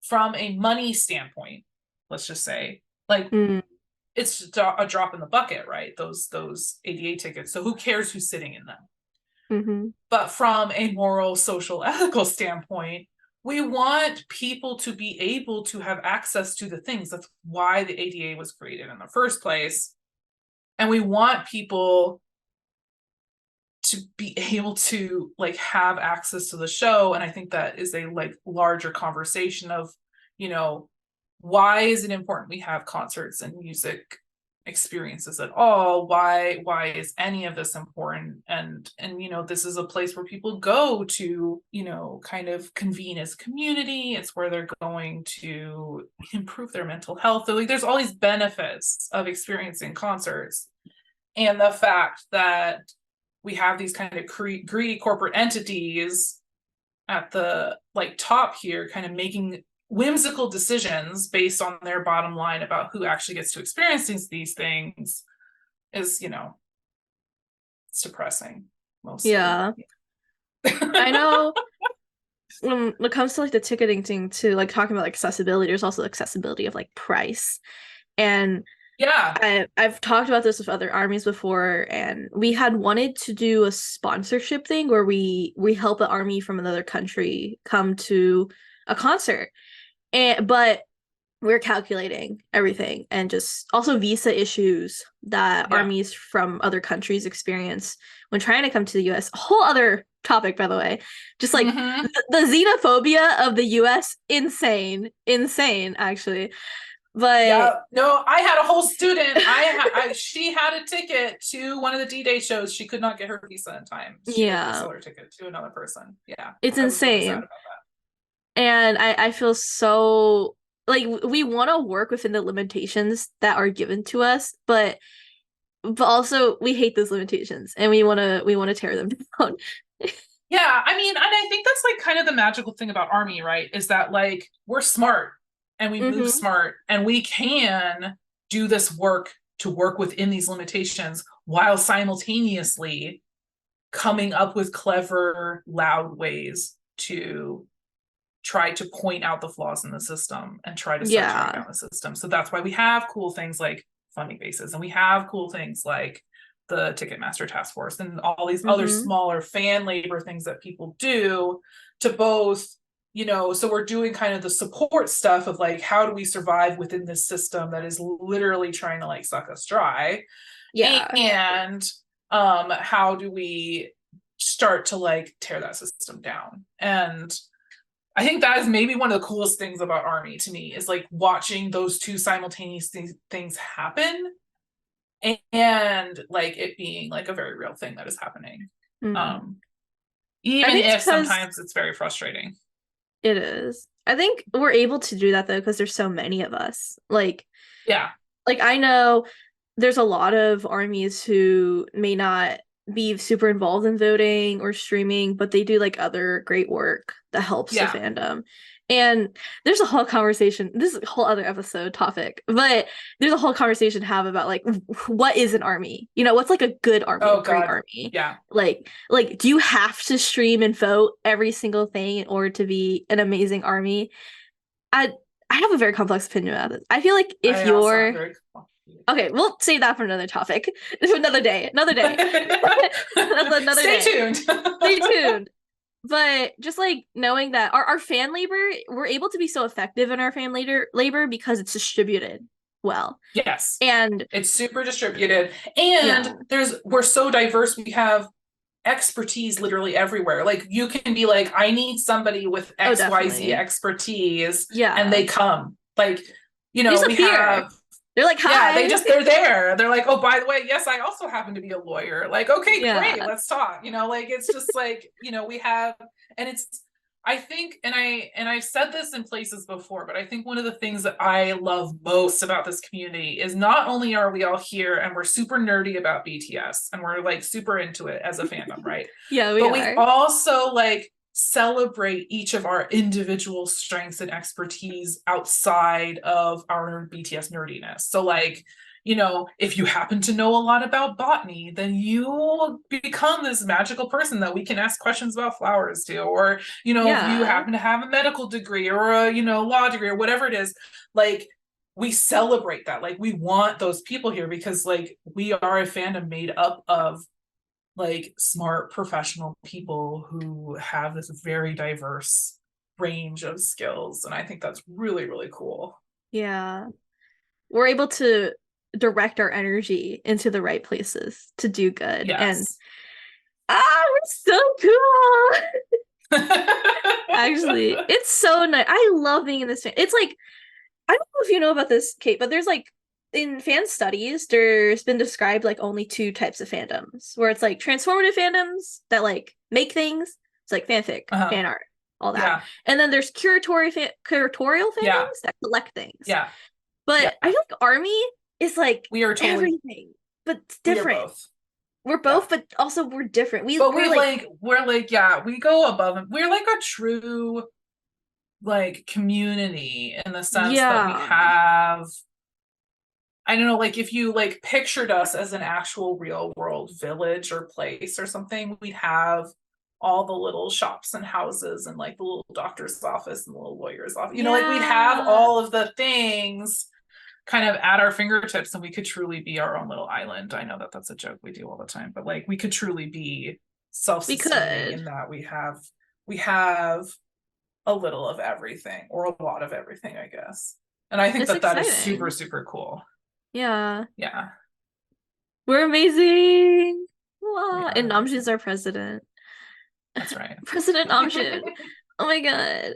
from a money standpoint, let's just say, like, it's a drop in the bucket, right? Those ADA tickets. So who cares who's sitting in them? But from a moral, social, ethical standpoint, we want people to be able to have access to the things. That's why the ADA was created in the first place. And we want people to be able to like have access to the show. And I think that is a like larger conversation of, why is it important we have concerts and music experiences at all? Why is any of this important? And this is a place where people go to, kind of convene as community. It's where they're going to improve their mental health. Like, there's all these benefits of experiencing concerts. And the fact that we have these kind of greedy corporate entities at the like top here, kind of making whimsical decisions based on their bottom line about who actually gets to experience these things, is, it's depressing mostly. Yeah. I know when it comes to like the ticketing thing too, like talking about like accessibility, there's also accessibility of like price. And I've talked about this with other armies before, and we had wanted to do a sponsorship thing where we help an army from another country come to a concert. But we're calculating everything, and just also visa issues that Yeah. armies from other countries experience when trying to come to the US. A whole other topic, by the way. Just like Mhm. the xenophobia of the US, insane actually. But Yeah, no, I had a whole student. She had a ticket to one of the D-Day shows. She could not get her visa in time. She had to yeah, resell her ticket to another person. Yeah, it's I was really sad insane. about And I feel so like we want to work within the limitations that are given to us, but also we hate those limitations and we want to tear them down. Yeah, I mean, and I think that's like kind of the magical thing about Army, right? Is that like we're smart and we move Mm-hmm. smart and we can do this work to work within these limitations while simultaneously coming up with clever, loud ways to try to point out the flaws in the system and try to start tearing Yeah. down the system. So that's why we have cool things like funding bases, and we have cool things like the Ticketmaster task force and all these other Mm-hmm. smaller fan labor things that people do to both, so we're doing kind of the support stuff of like, how do we survive within this system that is literally trying to like suck us dry? Yeah. And how do we start to like tear that system down? And I think that is maybe one of the coolest things about Army to me, is like watching those two simultaneous things happen, and like it being like a very real thing that is happening. Mm. Um, I even think it's if because sometimes it's very frustrating. it is. I think we're able to do that though because there's so many of us. Yeah. Like I know there's a lot of armies who may not be super involved in voting or streaming, but they do like other great work that helps the Yeah. fandom. And there's a whole conversation, this is a whole other episode topic, but there's a whole conversation to have about like what is an army? What's like a good army, a Oh great God. army? Yeah. Like do you have to stream and vote every single thing in order to be an amazing army? I I have a very complex opinion about this. I feel like if I also am you're very okay, we'll save that for another topic. Another day. Another day. Another Stay day. tuned. Stay tuned. But just like knowing that our fan labor, we're able to be so effective in our fan labor because it's distributed well. Yes. And It's super distributed. yeah. And we're so diverse. We have expertise literally everywhere. Like you can be like, I need somebody with Oh, XYZ definitely. expertise, and Yeah. they come. Like, They just we appear. have, They're like, yeah, hi. they're there. They're like, oh, by the way, yes, I also happen to be a lawyer. Like, okay, great, Yeah. let's talk. Like it's just like, we have, and it's, I think, and I've said this in places before, but I think one of the things that I love most about this community is not only are we all here and we're super nerdy about BTS and we're like super into it as a fandom, right? Yeah, we But we are. also like celebrate each of our individual strengths and expertise outside of our BTS nerdiness. So like, if you happen to know a lot about botany, then you become this magical person that we can ask questions about flowers to. Or, if you Yeah. happen to have a medical degree or a, law degree or whatever it is, like we celebrate that. Like we want those people here because like we are a fandom made up of like smart professional people who have this very diverse range of skills. And I think that's really, really cool. Yeah. We're able to direct our energy into the right places to do good. And Yes. we're so cool. Actually, it's so nice. I love being in this fan. It's like, I don't know if you know about this, Kate, but there's like in fan studies, there's been described like only two types of fandoms, where it's like transformative fandoms that like make things. It's like fanfic, Uh-huh. fan art, all that. Yeah. And then there's curatorial Yeah. fandoms that collect things. Yeah. But Yeah. I feel like Army is like We are totally, everything, but it's we are different. both. We're Yeah. both, but also we're different. But We're like, yeah, we go above and we're like a true like community in the sense that we yeah, have, I don't know, like if you like pictured us as an actual real world village or place or something, we'd have all the little shops and houses and like the little doctor's office and the little lawyer's office. Like we'd have yeah. all of the things kind of at our fingertips, and we could truly be our own little island. I know that that's a joke we do all the time, but like we could truly be We self-sustaining could. in that we have a little of everything or a lot of everything, I guess. And I think It's that that is super, exciting. super cool. Yeah. Yeah, We're amazing. we Wow. are And Namjoon's amazing. our president. That's right. President Namjoon. Oh my god.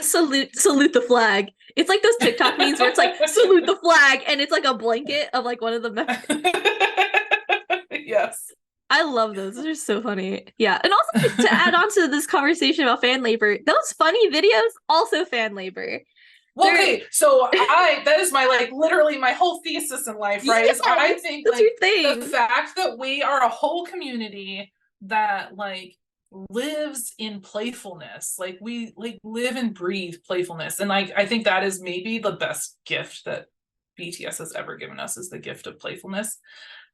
Salute the flag. It's like those TikTok memes where it's like salute the flag and it's like a blanket of like one of the members. Yes. I love those. Those are so funny. Yeah. And also to add on to this conversation about fan labor, those funny videos also fan labor. Well, They're okay, so that is my like literally my whole thesis in life, right? Is I yes, think that's your like the thing. fact that we are a whole community that like lives in playfulness, like we like live and breathe playfulness, and like I think that is maybe the best gift that BTS has ever given us, is the gift of playfulness,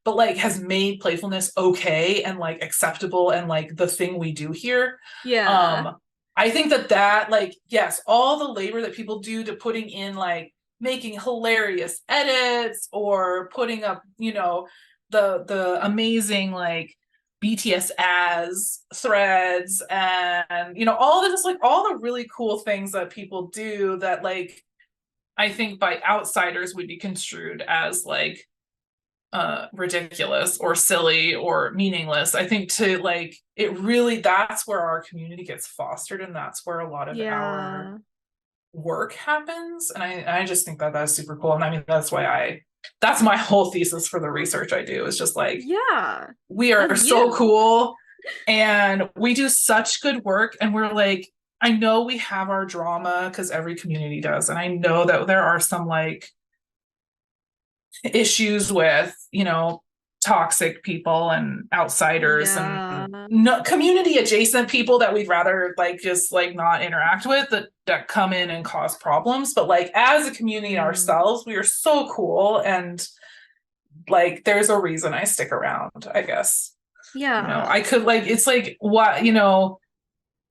but like has made playfulness okay and like acceptable and like the thing we do here. Yeah. um I think that like, yes, all the labor that people do to putting in like making hilarious edits or putting up, the amazing like BTS as threads, and all this, like all the really cool things that people do that like I think by outsiders would be construed as like ridiculous or silly or meaningless. I think to like it really, that's where our community gets fostered, and that's where a lot of our Yeah. work happens. And I just think that that's super cool. And I mean, that's my whole thesis for the research I do, is just like Yeah. we That's are so you. cool and we do such good work, and we're like, I know we have our drama because every community does, and I know that there are some like issues with toxic people and outsiders and Yeah. no, community adjacent people that we'd rather like just like not interact with, that come in and cause problems. But like as a community Mm. ourselves, we are so cool, and like there's a reason I stick around, I guess. Yeah. I could like, it's like what,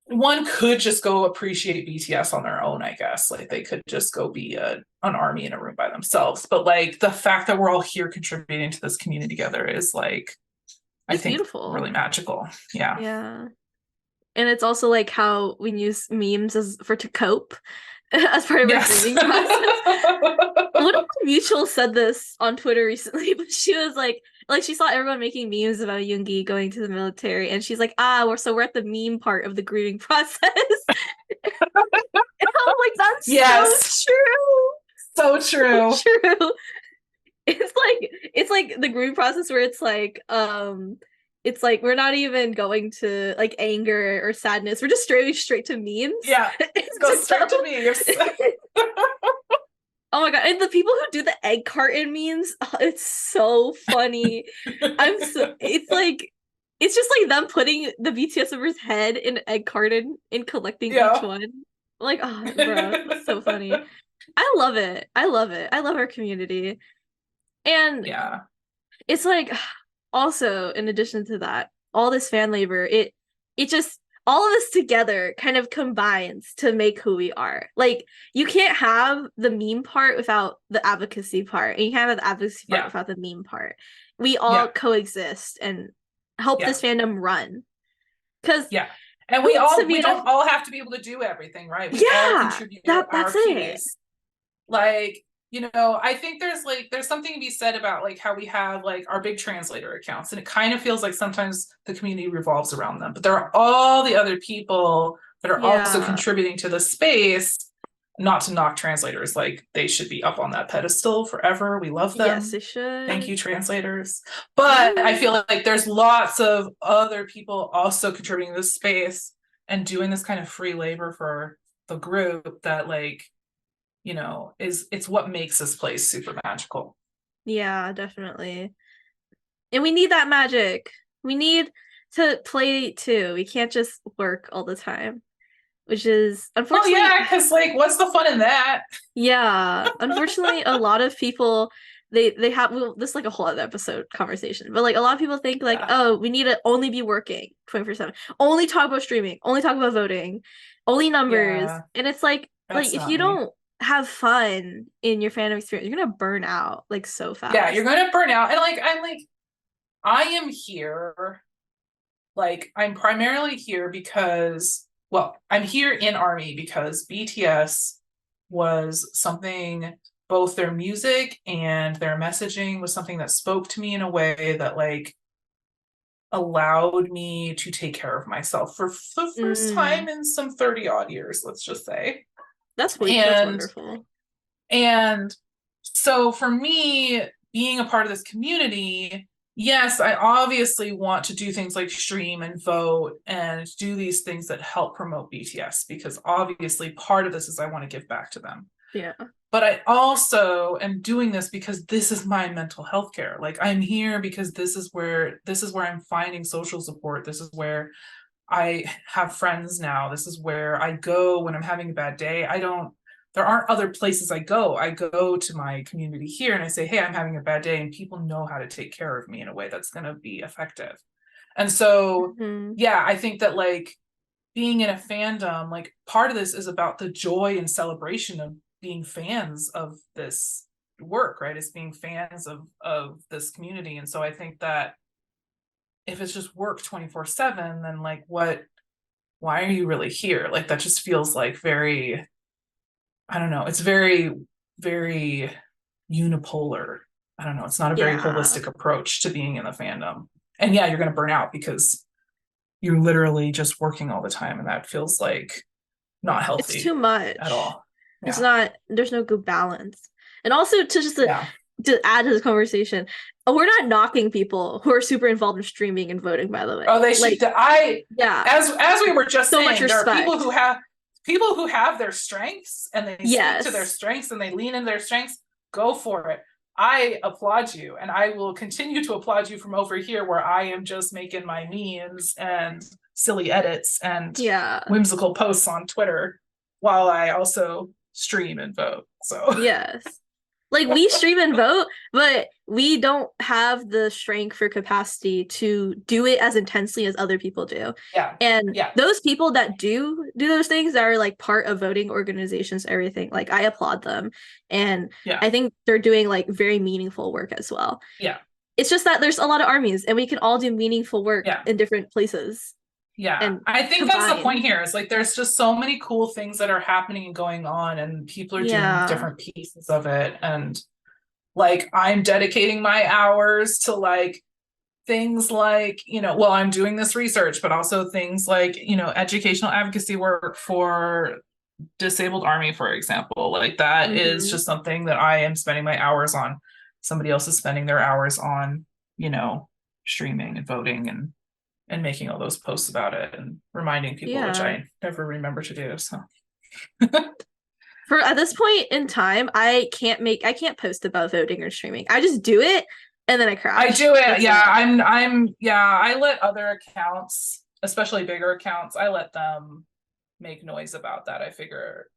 one could just go appreciate BTS on their own, I guess. Like they could just go be an army in a room by themselves. But like the fact that we're all here contributing to this community together is like, I It's think, beautiful. really magical. Yeah. Yeah. And it's also like how we use memes as for to cope as part of our Yes. grieving process. One of my mutuals said this on Twitter recently, but she was like she saw everyone making memes about Yoongi going to the military, and she's like, we're at the meme part of the grieving process. And I'm like, that's so Yes. true. So true. So true. It's like the grieving process where it's like we're not even going to like anger or sadness. We're just straight to memes. Yeah. Go It's straight to so memes. oh my god! And the people who do the egg carton memes, it's so funny. It's just like them putting the BTS member's head in an egg carton and collecting each Yeah. one. Like, oh, bro, that's so funny. I love it. I love it. I love our community. And Yeah. it's like also in addition to that, all this fan labor, it just all of this together kind of combines to make who we are. Like you can't have the meme part without the advocacy part, and you can't have the advocacy part Yeah. without the meme part. We all Yeah. coexist and help Yeah. this fandom run. Because Yeah. And who we wants to all be we in a don't all have to be able to do everything, right? We all yeah, contribute that's our it. piece. Like, I think there's something to be said about like how we have like our big translator accounts, and it kind of feels like sometimes the community revolves around them, but there are all the other people that are also Yeah. contributing to the space. Not to knock translators, like they should be up on that pedestal forever. We love Yes, them. it Thank should. you, translators. But I Woo. feel like there's lots of other people also contributing to this space and doing this kind of free labor for the group that like, it's what makes this place super magical. Yeah, definitely. And we need that magic. We need to play too. We can't just work all the time, which is Oh unfortunately, yeah, because like what's the fun in that? yeah, unfortunately, a lot of people they have well, this is like a whole other episode conversation, but like a lot of people think like, Yeah. oh, we need to only be working 24/7, only talk about streaming, only talk about voting, only numbers, Yeah, and it's like that's if not you me. don't have fun in your fandom experience, you're gonna burn out like so Yeah, you're fast. gonna burn out. And like I am here, like I'm primarily here because, well, I'm here in Army because BTS was something, both their music and their messaging was something that spoke to me in a way that like allowed me to take care of myself for the first time in some 30 odd years, let's just say. That's wonderful. And so for me, being a part of this community, yes, I obviously want to do things like stream and vote and do these things that help promote BTS, because obviously part of this is I want to give back to them. Yeah. But I also am doing this because this is my mental health care. Like, I'm here because this is where I'm finding social support. This is where I have friends now. This is where I go when I'm having a bad day. There aren't other places I go. I go to my community here and I say, hey, I'm having a bad day, and people know how to take care of me in a way that's going to be effective. And so, yeah, I think that like being in a fandom, like part of this is about the joy and celebration of being fans of this work, right? It's being fans of this community. And so I think that if it's just work 24/7, then like why are you really here? Like that just feels like very, I don't know, it's very, very unipolar. I don't know, it's not a very holistic approach to being in the fandom. And yeah, you're going to burn out because you're literally just working all the time, and that feels like not healthy. It's too much at all. Yeah. It's not, there's no good balance. And also to add to this conversation, we're not knocking people who are super involved in streaming and voting, by the way. Oh, they should. As we were just saying, there are people who have their strengths and they speak to their strengths and they lean into their strengths. Go for it. I applaud you, and I will continue to applaud you from over here where I am just making my memes and silly edits and whimsical posts on Twitter while I also stream and vote. So yes, like we stream and vote, but we don't have the strength or capacity to do it as intensely as other people do. Those people that do those things that are like part of voting organizations, everything, like I applaud them, and I think they're doing like very meaningful work as well. It's just that there's a lot of armies and we can all do meaningful work in different places. And I think that's the point here, is like there's just so many cool things that are happening and going on, and people are doing different pieces of it. And like I'm dedicating my hours to like things like, I'm doing this research, but also things like, educational advocacy work for disabled Army, for example. Like that is just something that I am spending my hours on. Somebody else is spending their hours on, streaming and voting and making all those posts about it and reminding people, which I never remember to do. So for at this point in time, I can't post about voting or streaming. I just do it and then I crash. I do it. I let other accounts, especially bigger accounts, I let them make noise about that. I figure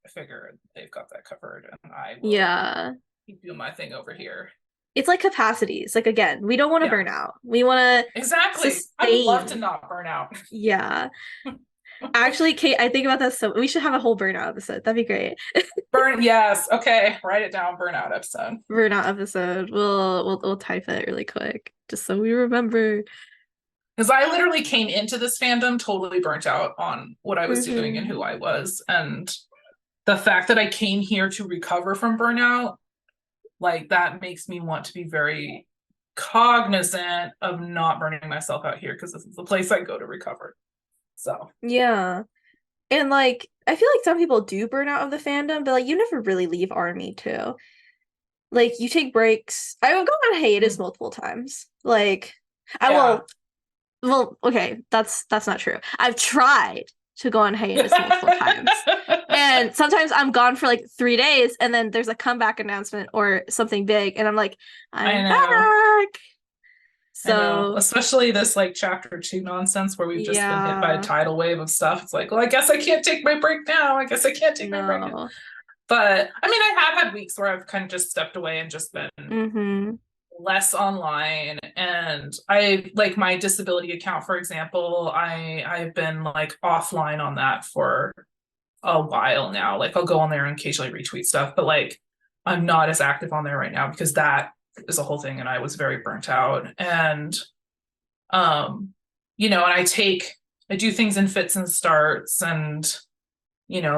they've got that covered, and I will keep doing my thing over here. It's like capacities. Like, again, we don't want to burn out. We want to sustain. I would love to not burn out. Actually, Kate, I think about that. So we should have a whole burnout episode. That'd be great. Yes. Okay. Write it down. Burnout episode. Burnout episode. We'll type it really quick just so we remember. Because I literally came into this fandom totally burnt out on what I was doing and who I was. And the fact that I came here to recover from burnout, like that makes me want to be very cognizant of not burning myself out here, because this is the place I go to recover. So and like I feel like some people do burn out of the fandom, but like you never really leave Army too. Like you take breaks. I will go on hiatus multiple times. Like I will. Well, okay, that's not true. I've tried to go on hiatus multiple times. And sometimes I'm gone for like 3 days and then there's a comeback announcement or something big and I'm like, I'm back. So especially this like chapter 2 nonsense where we've just been hit by a tidal wave of stuff. It's like, well, I guess I can't take my break now. My break now. But I mean, I have had weeks where I've kind of just stepped away and just been less online. And I like my disability account, for example, I've been like offline on that for a while now. Like I'll go on there and occasionally retweet stuff, but like I'm not as active on there right now because that is a whole thing and I was very burnt out. And and I do things in fits and starts, and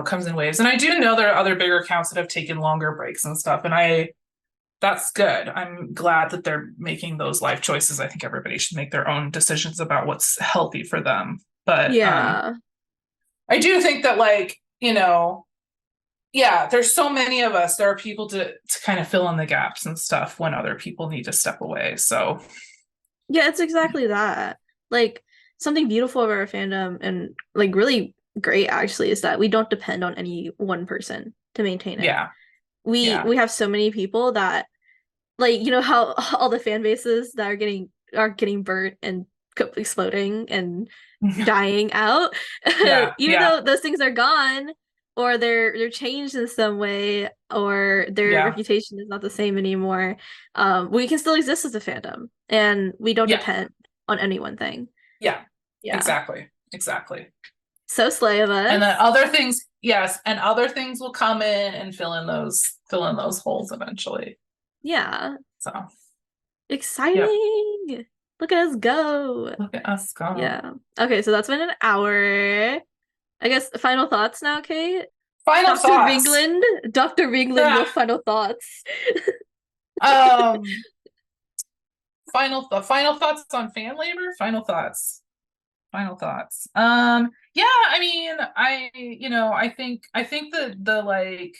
comes in waves. And I do know there are other bigger accounts that have taken longer breaks and stuff. And that's good. I'm glad that they're making those life choices. I think everybody should make their own decisions about what's healthy for them. But Yeah. I do think that, like, yeah, there's so many of us. There are people to kind of fill in the gaps and stuff when other people need to step away. So Yeah, it's exactly that. Like something beautiful about our fandom and like really great actually is that we don't depend on any one person to maintain it. yeah, We yeah, we have so many people that like how all the fan bases that are getting burnt and exploding and dying out. yeah, Even yeah, though those things are gone or they're changed in some way or their yeah, reputation is not the same anymore, we can still exist as a fandom and we don't yeah, depend on any one thing. yeah, Yeah. exactly. So slay of And then us. other things, yes, and other things will come in and fill in those holes eventually. Yeah. So, yep, Exciting. Look at us go. look at us go. Yeah. Okay, so that's been an hour. I guess final thoughts now, Kate? Final Dr. thoughts. Ringland, Dr. Ringland, your Ah, final thoughts. um, final thoughts on fan labor. Final thoughts. Yeah, I mean, I think the like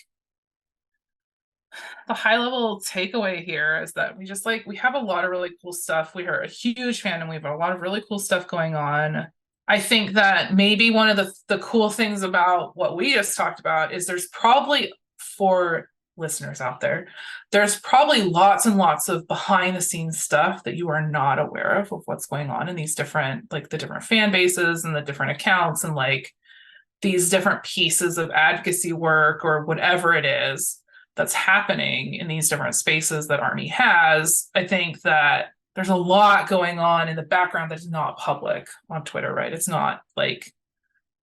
the high level takeaway here is that we have a lot of really cool stuff. We are a huge fandom. We have a lot of really cool stuff going on. I think that maybe one of the cool things about what we just talked about is there's probably, for listeners out there's probably lots and lots of behind the scenes stuff that you are not aware of what's going on in these different, like the different fan bases and the different accounts and like these different pieces of advocacy work or whatever it is that's happening in these different spaces that Army has. I think that there's a lot going on in the background that's not public on Twitter, right? It's not like,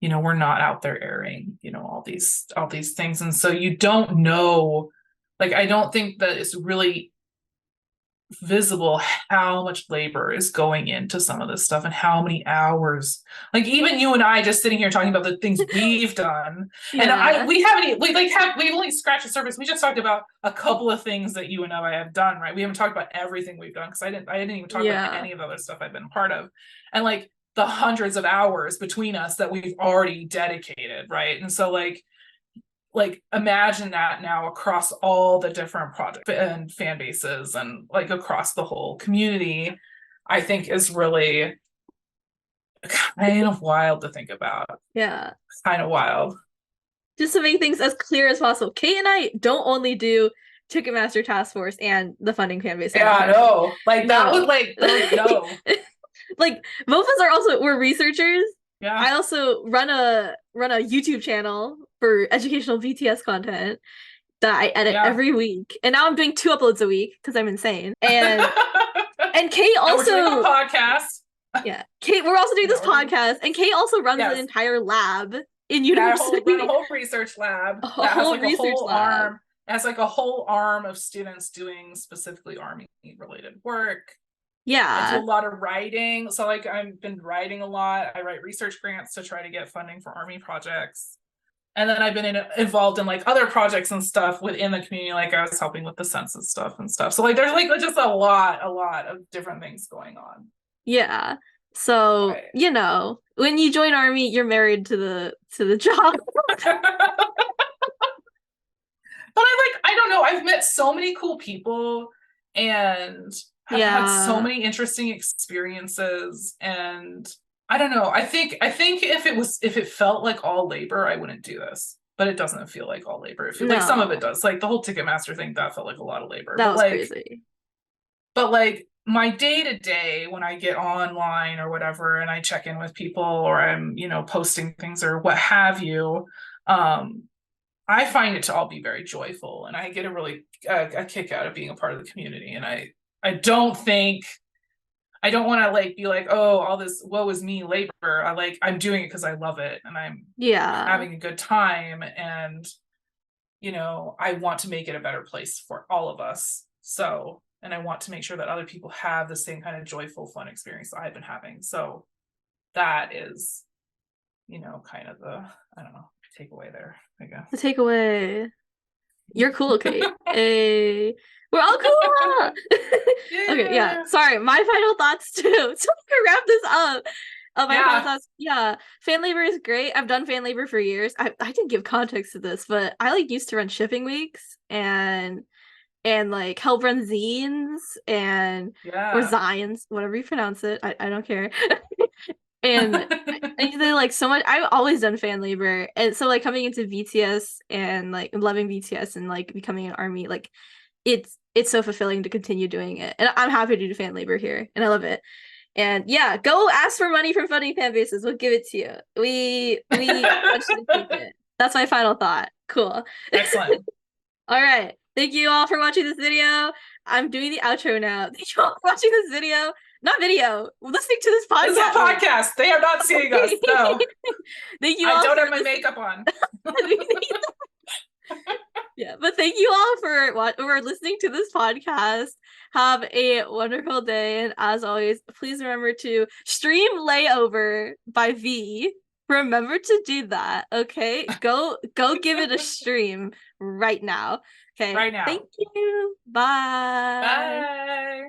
we're not out there airing, all these things. And so you don't know, like, I don't think that it's really visible how much labor is going into some of this stuff and how many hours, like even you and I just sitting here talking about the things we've done. And Yeah. we've only scratched the surface. We just talked about a couple of things that you and I have done, right? We haven't talked about everything we've done because I didn't even talk about Yeah. any of the other stuff I've been part of, and like the hundreds of hours between us that we've already dedicated, right? And so like imagine that now across all the different projects and fan bases and like across the whole community. I think is really kind of wild to think about. Yeah. Kind of wild. Just to make things as clear as possible, Kate and I don't only do Ticketmaster Task Force and the funding fan base side of the Yeah, fandom. no, like that would No. like those, no. Like both of us are also we're researchers. Yeah, I also run a YouTube channel for educational BTS content that I edit yeah. every week. And now I'm doing 2 uploads a week because I'm insane. And Kate And we're doing a also podcast. yeah, Kate, we're also doing this We're doing, podcast, and Kate also runs an yes. entire lab in Yeah, run a university, whole research lab a that has whole like a research whole lab. arm. It has like a whole arm of students doing specifically Army related work. I do a Yeah, lot of writing. So like I've been writing a lot. I write research grants to try to get funding for Army projects. And then I've been involved in like other projects and stuff within the community. Like I was helping with the census stuff and stuff. So like there's like just a lot of different things going on. yeah. So, Right. when you join Army, you're married to the job. But I don't know, I've met so many cool people and have had so Yeah. many interesting experiences. And I don't know, I think if it felt like all labor, I wouldn't do this. But it doesn't feel like all labor. Like some of it No, does. Like the whole Ticketmaster thing, that felt like a lot of labor. that was crazy. But like my day to day when I get online or whatever and I check in with people or I'm, posting things or what have you, um, I find it to all be very joyful, and I get a kick out of being a part of the community. And I don't want to like be like, oh, all this woe is me labor. I'm doing it because I love it and I'm Yeah. having a good time, and I want to make it a better place for all of us. So, and I want to make sure that other people have the same kind of joyful, fun experience that I've been having. So that is kind of the, I don't know, takeaway there, I guess. The takeaway. You're cool, Kate. Hey, we're all cool. Okay, yeah. Sorry, my final thoughts too. So to wrap this up. My final thoughts. Yeah, fan labor is great. I've done fan labor for years. I didn't give context to this, but I used to run shipping weeks and like help run zines or Zions, whatever you pronounce it. I don't care. And I did so much. I've always done fan labor, and so coming into BTS and loving BTS and becoming an army, it's so fulfilling to continue doing it. And I'm happy to do fan labor here, and I love it. And yeah, go ask for money from funding fan bases. We'll give it to you. We eventually take it. That's my final thought. Cool. Excellent. All right. Thank you all for watching this video. I'm doing the outro now. Thank you all for watching this video. Not video. Listening to this podcast. This is a podcast. They are not seeing us. No. Thank you. I don't have my makeup on. Yeah, but thank you all for listening to this podcast. Have a wonderful day, and as always, please remember to stream Layover by V. Remember to do that, okay? Go give it a stream right now. Okay. Right now. Thank you. Bye. Bye.